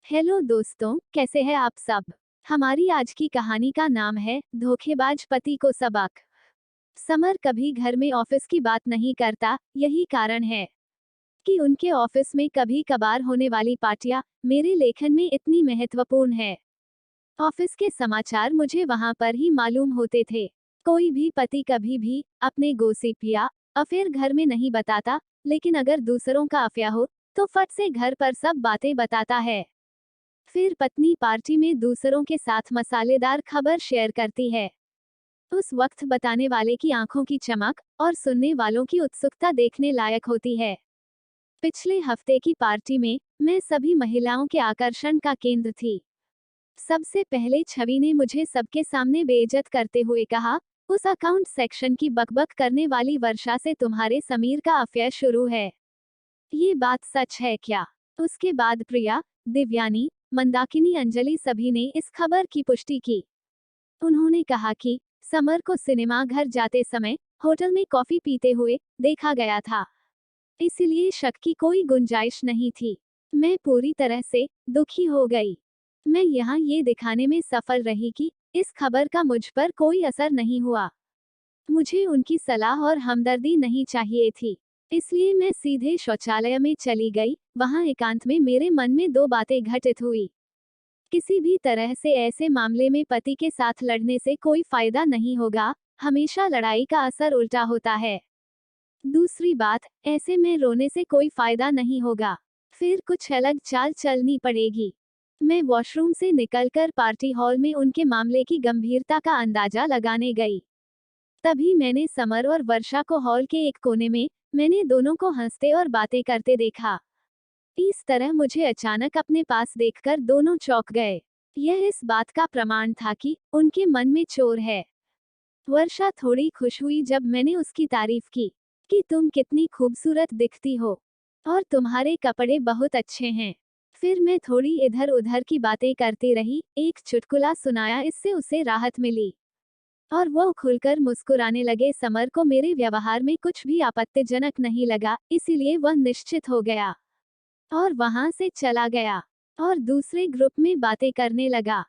Hello दोस्तों, कैसे हैं आप सब। हमारी आज की कहानी का नाम है धोखेबाज पति को सबक। समर कभी घर में ऑफिस की बात नहीं करता, यही कारण है कि उनके ऑफिस में कभी कभार होने वाली पार्टियां मेरे लेखन में इतनी महत्वपूर्ण है। ऑफिस के समाचार मुझे वहां पर ही मालूम होते थे। कोई भी पति कभी भी अपने गोसिप या अफेयर घर में नहीं बताता, लेकिन अगर दूसरों का अफेयर हो तो फट से घर पर सब बातें बताता है। फिर पत्नी पार्टी में दूसरों के साथ मसालेदार खबर शेयर करती है। उस वक्त बताने वाले की आंखों की चमक और सुनने वालों की उत्सुकता देखने लायक होती है। पिछले हफ्ते की पार्टी में मैं सभी महिलाओं के आकर्षण का केंद्र थी। सबसे पहले छवि ने मुझे सबके सामने बेइज्जत करते हुए कहा, उस अकाउंट सेक्शन की बकबक करने वाली वर्षा से तुम्हारे समीर का अफेयर शुरू है। ये बात सच है क्या? उसके बाद प्रिया, दिव्यानी, मंदाकिनी, अंजलि सभी ने इस खबर की पुष्टि की। उन्होंने कहा कि समर को सिनेमा घर जाते समय होटल में कॉफी पीते हुए देखा गया था, इसलिए शक की कोई गुंजाइश नहीं थी। मैं पूरी तरह से दुखी हो गई। मैं यहाँ ये दिखाने में सफल रही कि इस खबर का मुझ पर कोई असर नहीं हुआ। मुझे उनकी सलाह और हमदर्दी नहीं चाहिए थी, इसलिए मैं सीधे शौचालय में चली गई। वहां एकांत में मेरे मन में दो बातें घटित हुई। किसी भी तरह से ऐसे मामले में पति के साथ लड़ने से कोई फायदा नहीं होगा, हमेशा लड़ाई का असर उल्टा होता है। दूसरी बात, ऐसे में रोने से कोई फायदा नहीं होगा, फिर कुछ अलग चाल चलनी पड़ेगी। मैं वॉशरूम से निकलकर पार्टी हॉल में उनके मामले की गंभीरता का अंदाजा लगाने गई। तभी मैंने समर और वर्षा को हॉल के एक कोने में, मैंने दोनों को हंसते और बातें करते देखा। इस तरह मुझे अचानक अपने पास देखकर दोनों चौंक गए। यह इस बात का प्रमाण था कि उनके मन में चोर है। वर्षा थोड़ी खुश हुई जब मैंने उसकी तारीफ की कि तुम कितनी खूबसूरत दिखती हो और तुम्हारे कपड़े बहुत अच्छे हैं। फिर मैं थोड़ी इधर उधर की बातें करती रही, एक चुटकुला सुनाया, इससे उसे राहत मिली और वो खुलकर मुस्कुराने लगे। समर को मेरे व्यवहार में कुछ भी आपत्तिजनक नहीं लगा, इसीलिए वह निश्चित हो गया और वहां से चला गया और दूसरे ग्रुप में बातें करने लगा।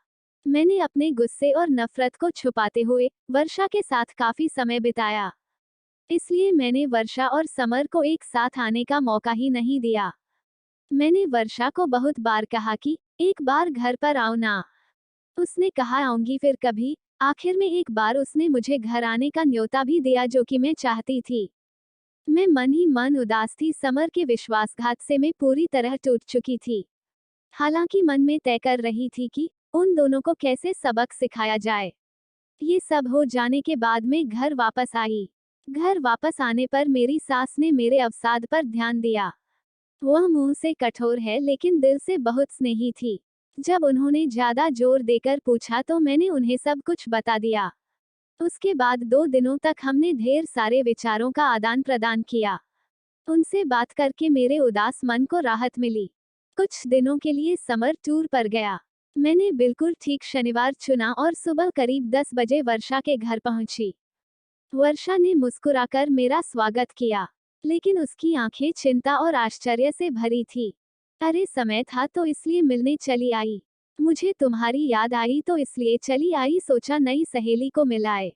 मैंने अपने गुस्से और नफरत को छुपाते हुए वर्षा के साथ काफी समय बिताया, इसलिए मैंने वर्षा और समर को एक साथ आने का मौका ही नहीं दिया। मैंने वर्षा को बहुत बार कहा कि एक बार घर पर आओ ना। उसने कहा आऊंगी, फिर कभी। आखिर में एक बार उसने मुझे घर आने का न्योता भी दिया, जो कि मैं चाहती थी। मैं मन ही मन उदास थी। समर के विश्वासघात से मैं पूरी तरह टूट चुकी थी। हालांकि मन में तय कर रही थी कि उन दोनों को कैसे सबक सिखाया जाए। ये सब हो जाने के बाद मैं घर वापस आई। घर वापस आने पर मेरी सास ने मेरे अवसाद पर ध्यान दिया। वह मुंह से कठोर है लेकिन दिल से बहुत स्नेही थी। जब उन्होंने ज्यादा जोर देकर पूछा तो मैंने उन्हें सब कुछ बता दिया। उसके बाद 2 दिनों तक हमने ढेर सारे विचारों का आदान प्रदान किया। उनसे बात करके मेरे उदास मन को राहत मिली। कुछ दिनों के लिए समर टूर पर गया। मैंने बिल्कुल ठीक शनिवार चुना और सुबह करीब 10 बजे वर्षा के घर पहुंची। वर्षा ने मुस्कुराकर मेरा स्वागत किया, लेकिन उसकी आंखें चिंता और आश्चर्य से भरी थी। अरे, समय था तो इसलिए मिलने चली आई। मुझे तुम्हारी याद आई तो इसलिए चली आई, सोचा नई सहेली को मिलाए,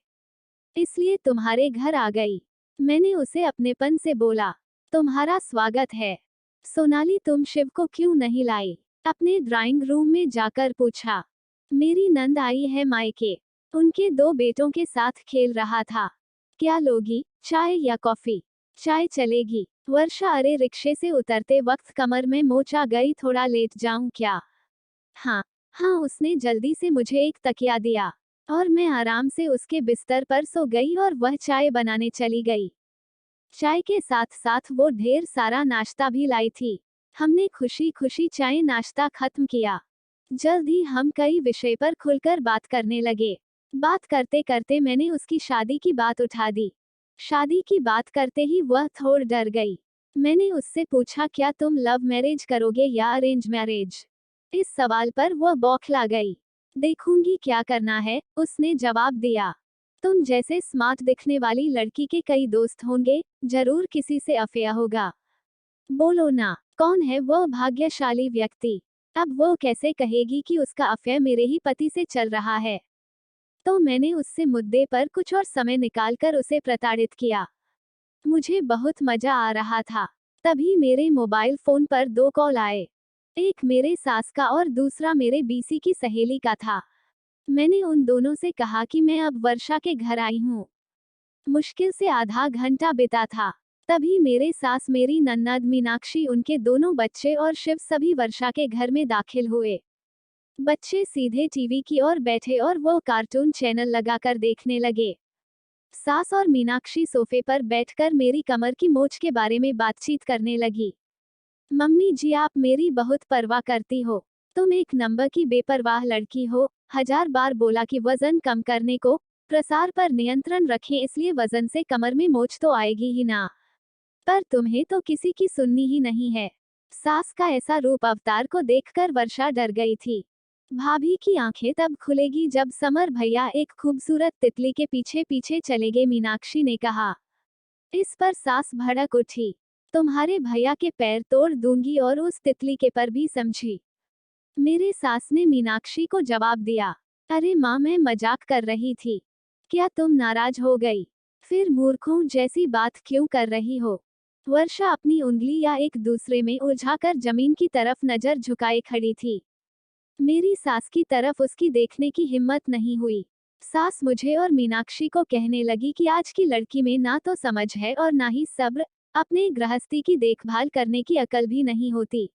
इसलिए तुम्हारे घर आ गई। मैंने उसे अपनेपन से बोला, तुम्हारा स्वागत है। सोनाली, तुम शिव को क्यों नहीं लाई? अपने ड्राइंग रूम में जाकर पूछा। मेरी नंद आई है मायके, उनके 2 बेटों के साथ खेल रहा था। क्या लोगी, चाय या कॉफी? चाय चलेगी। वर्षा, अरे रिक्शे से उतरते वक्त कमर में मोच आ गई, थोड़ा लेट जाऊं क्या? हाँ हाँ, उसने जल्दी से मुझे एक तकिया दिया और मैं आराम से उसके बिस्तर पर सो गई और वह चाय बनाने चली गई। चाय के साथ साथ वो ढेर सारा नाश्ता भी लाई थी। हमने खुशी खुशी चाय नाश्ता खत्म किया। जल्द ही हम कई विषय पर खुलकर बात करने लगे। बात करते करते मैंने उसकी शादी की बात उठा दी। शादी की बात करते ही वह थोड़ डर गई। मैंने उससे पूछा, क्या तुम लव मैरिज करोगे या अरेंज मैरिज? इस सवाल पर वह बौखला गई। देखूंगी क्या करना है, उसने जवाब दिया। तुम जैसे स्मार्ट दिखने वाली लड़की के कई दोस्त होंगे, जरूर किसी से अफेयर होगा। बोलो ना, कौन है वह भाग्यशाली व्यक्ति? अब वो कैसे कहेगी कि उसका अफेयर मेरे ही पति से चल रहा है। तो मैंने उससे मुद्दे पर कुछ और समय निकालकर उसे प्रताड़ित किया। मुझे बहुत मजा आ रहा था। तभी मेरे मोबाइल फोन पर 2 कॉल आए। एक मेरे सास का और दूसरा मेरे बीसी की सहेली का था। मैंने उन दोनों से कहा कि मैं अब वर्षा के घर आई हूँ। मुश्किल से आधा घंटा बीता था। तभी मेरे सास, मेरी नन्नद मीनाक्षी, उनके दोनों बच्चे और शिव सभी वर्षा के घर में दाखिल हुए। बच्चे सीधे टीवी की ओर बैठे और वो कार्टून चैनल लगाकर देखने लगे। सास और मीनाक्षी सोफे पर बैठकर मेरी कमर की मोच के बारे में बातचीत करने लगी। मम्मी जी, आप मेरी बहुत परवाह करती हो। तुम एक नंबर की बेपरवाह लड़की हो। 1000 बार बोला कि वजन कम करने को, प्रसार पर नियंत्रण रखें, इसलिए वजन से कमर में मोच तो आएगी ही ना। पर तुम्हें तो किसी की सुननी ही नहीं है। सास का ऐसा रूप अवतार को देखकर वर्षा डर गई थी। भाभी की आंखें तब खुलेगी जब समर भैया एक खूबसूरत तितली के पीछे पीछे चले गए, मीनाक्षी ने कहा। इस पर सास भड़क उठी। तुम्हारे भैया के पैर तोड़ दूंगी और उस तितली के पर भी, समझी। मेरे सास ने मीनाक्षी को जवाब दिया। अरे माँ, मैं मजाक कर रही थी। क्या तुम नाराज हो गई? फिर मूर्खों जैसी बात क्यों कर रही हो? वर्षा अपनी उंगलियां एक दूसरे में उलझाकर जमीन की तरफ नजर झुकाए खड़ी थी। मेरी सास की तरफ उसकी देखने की हिम्मत नहीं हुई। सास मुझे और मीनाक्षी को कहने लगी कि आज की लड़की में ना तो समझ है और ना ही सब्र, अपने गृहस्थी की देखभाल करने की अकल भी नहीं होती।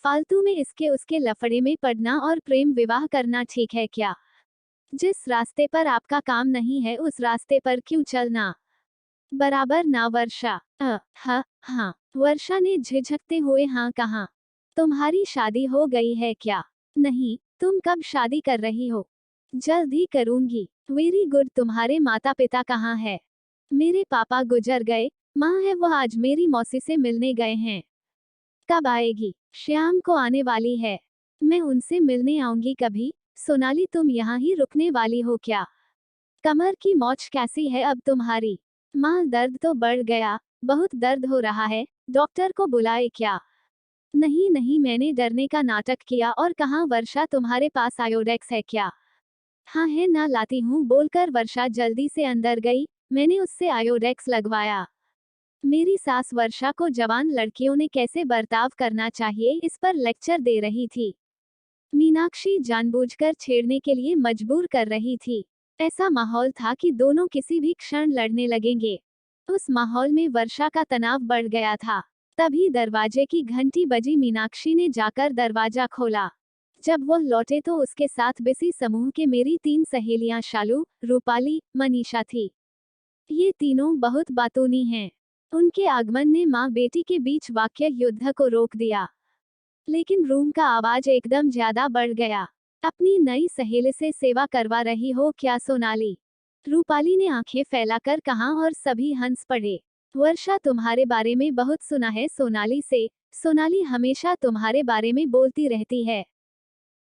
फालतू में इसके उसके लफड़े में पड़ना और प्रेम विवाह करना ठीक है क्या? जिस रास्ते पर आपका काम नहीं है उस रास्ते पर क्यों चलना? बराबर ना वर्षा। हाँ। वर्षा ने झिझकते हुए हाँ कहा। तुम्हारी शादी हो गई है क्या? नहीं। तुम कब शादी कर रही हो? जल्द ही करूंगी। Very good. तुम्हारे माता पिता कहाँ है? मेरे पापा गुजर गए। माँ है, वो आज मेरी मौसी से मिलने गए हैं। कब आएगी? श्याम को आने वाली है। मैं उनसे मिलने आऊंगी कभी। सोनाली, तुम यहाँ ही रुकने वाली हो क्या? कमर की मोच कैसी है अब तुम्हारी? माँ, दर्द तो बढ़ गया। बहुत दर्द हो रहा है। डॉक्टर को बुलाए क्या? नहीं नहीं, मैंने डरने का नाटक किया और कहा वर्षा, तुम्हारे पास आयोडेक्स है क्या? हाँ है ना, लाती हूँ, बोलकर वर्षा जल्दी से अंदर गई। मैंने उससे आयोडेक्स लगवाया। मेरी सास वर्षा को जवान लड़कियों ने कैसे बर्ताव करना चाहिए इस पर लेक्चर दे रही थी। मीनाक्षी जानबूझकर छेड़ने के लिए मजबूर कर रही थी। ऐसा माहौल था कि दोनों किसी भी क्षण लड़ने लगेंगे। उस माहौल में वर्षा का तनाव बढ़ गया था। तभी दरवाजे की घंटी बजी। मीनाक्षी ने जाकर दरवाजा खोला। जब वह लौटे तो उसके साथ बिसी समूह के मेरी 3 सहेलियां शालू, रूपाली, मनीषा थी। ये तीनों बहुत बातूनी हैं। उनके आगमन ने माँ बेटी के बीच वाक्य युद्ध को रोक दिया। लेकिन रूम का आवाज एकदम ज्यादा बढ़ गया। अपनी नई सहेली से सेवा करवा रही हो क्या सोनाली? रूपाली ने आंखें फैलाकर कहा और सभी हंस पड़े। वर्षा तुम्हारे बारे में बहुत सुना है सोनाली से। सोनाली हमेशा तुम्हारे बारे में बोलती रहती है।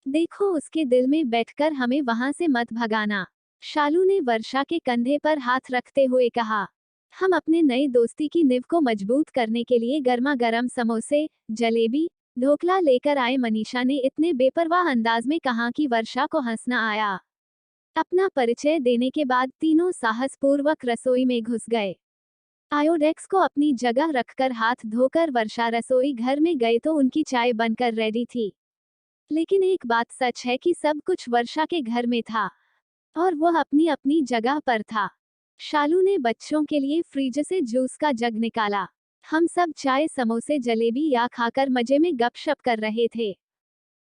देखो, उसके दिल में बैठकर हमें वहां से मत भगाना। शालू ने वर्षा के कंधे पर हाथ रखते हुए कहा। हम अपने नई दोस्ती की नींव को मजबूत करने के लिए गर्मा गर्म समोसे, जलेबी, ढोकला लेकर आए। मनीषा ने इतने बेपरवाह अंदाज में कहा कि वर्षा को हंसना आया। अपना परिचय देने के बाद तीनों साहसपूर्वक रसोई में घुस गए। आयोडेक्स को अपनी जगह रखकर हाथ धोकर वर्षा रसोई घर में गए तो उनकी चाय बनकर रेडी थी। लेकिन एक बात सच है कि सब कुछ वर्षा के घर में था और वह अपनी अपनी जगह पर था। शालू ने बच्चों के लिए फ्रिज से जूस का जग निकाला। हम सब चाय, समोसे, जलेबी या खाकर मजे में गपशप कर रहे थे।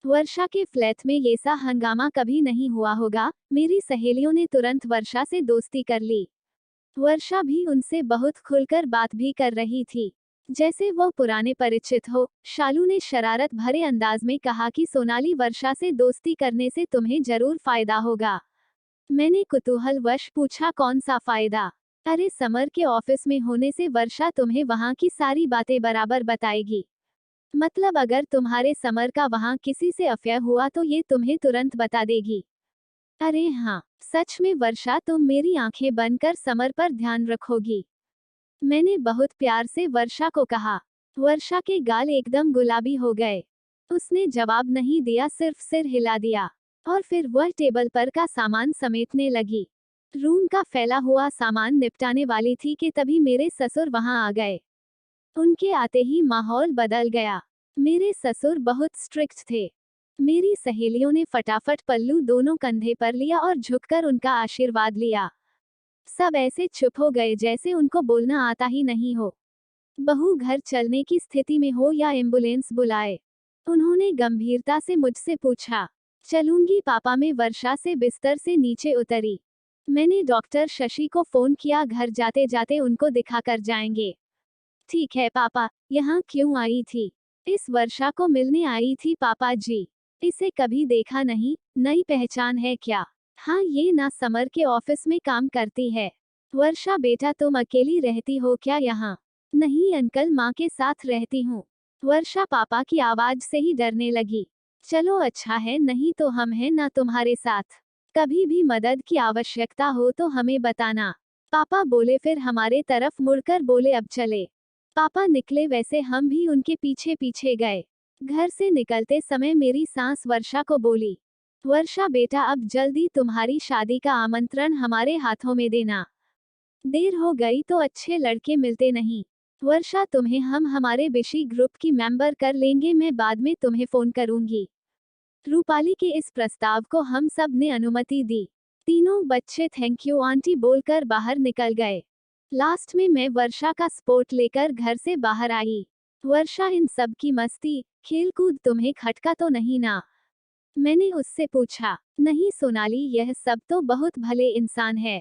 वर्षा के फ्लैट में ये सा हंगामा कभी नहीं हुआ होगा। मेरी सहेलियों ने तुरंत वर्षा से दोस्ती कर ली। वर्षा भी उनसे बहुत खुलकर बात भी कर रही थी, जैसे वो पुराने परिचित हो। शालू ने शरारत भरे अंदाज में कहा कि सोनाली, वर्षा से दोस्ती करने से तुम्हें जरूर फायदा होगा। मैंने कुतूहलवश पूछा, कौन सा फायदा? अरे, समर के ऑफिस में होने से वर्षा तुम्हें वहाँ की सारी बातें बराबर बताएगी। मतलब अगर तुम्हारे समर का वहाँ किसी से अफेयर हुआ तो ये तुम्हें तुरंत बता देगी। अरे हाँ, सच में वर्षा, तुम मेरी आंखें बंद कर समर पर ध्यान रखोगी? मैंने बहुत प्यार से वर्षा को कहा। वर्षा के गाल एकदम गुलाबी हो गए। उसने जवाब नहीं दिया, सिर्फ सिर हिला दिया और फिर वह टेबल पर का सामान समेटने लगी। रूम का फैला हुआ सामान निपटाने वाली थी कि तभी मेरे ससुर वहां आ गए। उनके आते ही माहौल बदल गया। मेरे ससुर बहुत स्ट्रिक्ट थे। मेरी सहेलियों ने फटाफट पल्लू दोनों कंधे पर लिया और झुककर उनका आशीर्वाद लिया। सब ऐसे चुप हो गए जैसे उनको बोलना आता ही नहीं हो। बहू घर चलने की स्थिति में हो या एम्बुलेंस बुलाए? उन्होंने गंभीरता से मुझसे पूछा। चलूंगी पापा। मैं वर्षा से बिस्तर से नीचे उतरी। मैंने डॉक्टर शशि को फोन किया, घर जाते जाते उनको दिखा कर जाएंगे। ठीक है पापा। यहाँ क्यों आई थी? इस वर्षा को मिलने आई थी पापा जी। इसे कभी देखा नहीं, नई पहचान है क्या? हाँ, ये ना समर के ऑफिस में काम करती है। वर्षा बेटा, तुम अकेली रहती हो क्या यहाँ? नहीं अंकल, माँ के साथ रहती हूँ। वर्षा पापा की आवाज से ही डरने लगी। चलो अच्छा है, नहीं तो हम हैं ना तुम्हारे साथ। कभी भी मदद की आवश्यकता हो तो हमें बताना, पापा बोले। फिर हमारे तरफ मुड़कर बोले, अब चले। पापा निकले, वैसे हम भी उनके पीछे पीछे गए। घर से निकलते समय मेरी सास वर्षा को बोली, वर्षा बेटा, अब जल्दी तुम्हारी शादी का आमंत्रण हमारे हाथों में देना। देर हो गई तो अच्छे लड़के मिलते नहीं। वर्षा, तुम्हें हम हमारे बिशी ग्रुप की मेंबर कर लेंगे, मैं बाद में तुम्हें फोन करूंगी। रूपाली के इस प्रस्ताव को हम सब ने अनुमति दी। तीनों बच्चे थैंक यू आंटी बोलकर बाहर निकल गए। लास्ट में मैं वर्षा का स्पोर्ट लेकर घर से बाहर आई। वर्षा, इन सब की मस्ती खेलकूद तुम्हें खटका तो नहीं ना? मैंने उससे पूछा। नहीं सोनाली, यह सब तो बहुत भले इंसान है।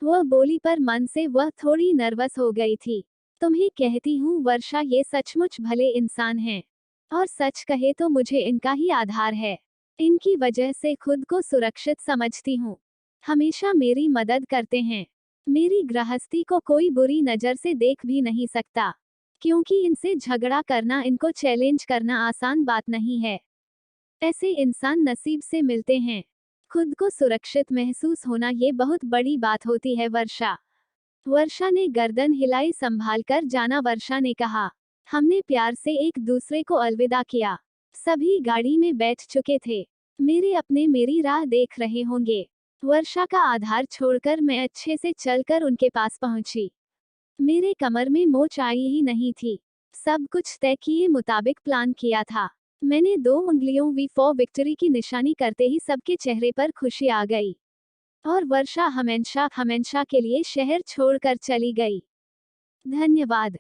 वह बोली, पर मन से वह थोड़ी नर्वस हो गई थी। तुम्हें कहती हूँ वर्षा, ये सचमुच भले इंसान हैं। और सच कहे तो मुझे इनका ही आधार है। इनकी वजह से खुद को सुरक्षित समझती हूँ। हमेशा मेरी मदद करते हैं। मेरी गृहस्थी को कोई बुरी नज़र से देख भी नहीं सकता, क्योंकि इनसे झगड़ा करना, इनको चैलेंज करना आसान बात नहीं है। ऐसे इंसान नसीब से मिलते हैं। खुद को सुरक्षित महसूस होना ये बहुत बड़ी बात होती है वर्षा। वर्षा ने गर्दन हिलाई, संभाल कर जाना। वर्षा ने कहा। हमने प्यार से एक दूसरे को अलविदा किया। सभी गाड़ी में बैठ चुके थे। मेरे अपने मेरी राह देख रहे होंगे। वर्षा का आधार छोड़कर मैं अच्छे से चलकर उनके पास पहुंची। मेरे कमर में मोच आई ही नहीं थी। सब कुछ तय किए मुताबिक प्लान किया था। मैंने 2 उंगलियों वी फॉर विक्ट्री की निशानी करते ही सबके चेहरे पर खुशी आ गई। और वर्षा हमेशा हमेशा के लिए शहर छोड़कर चली गई। धन्यवाद।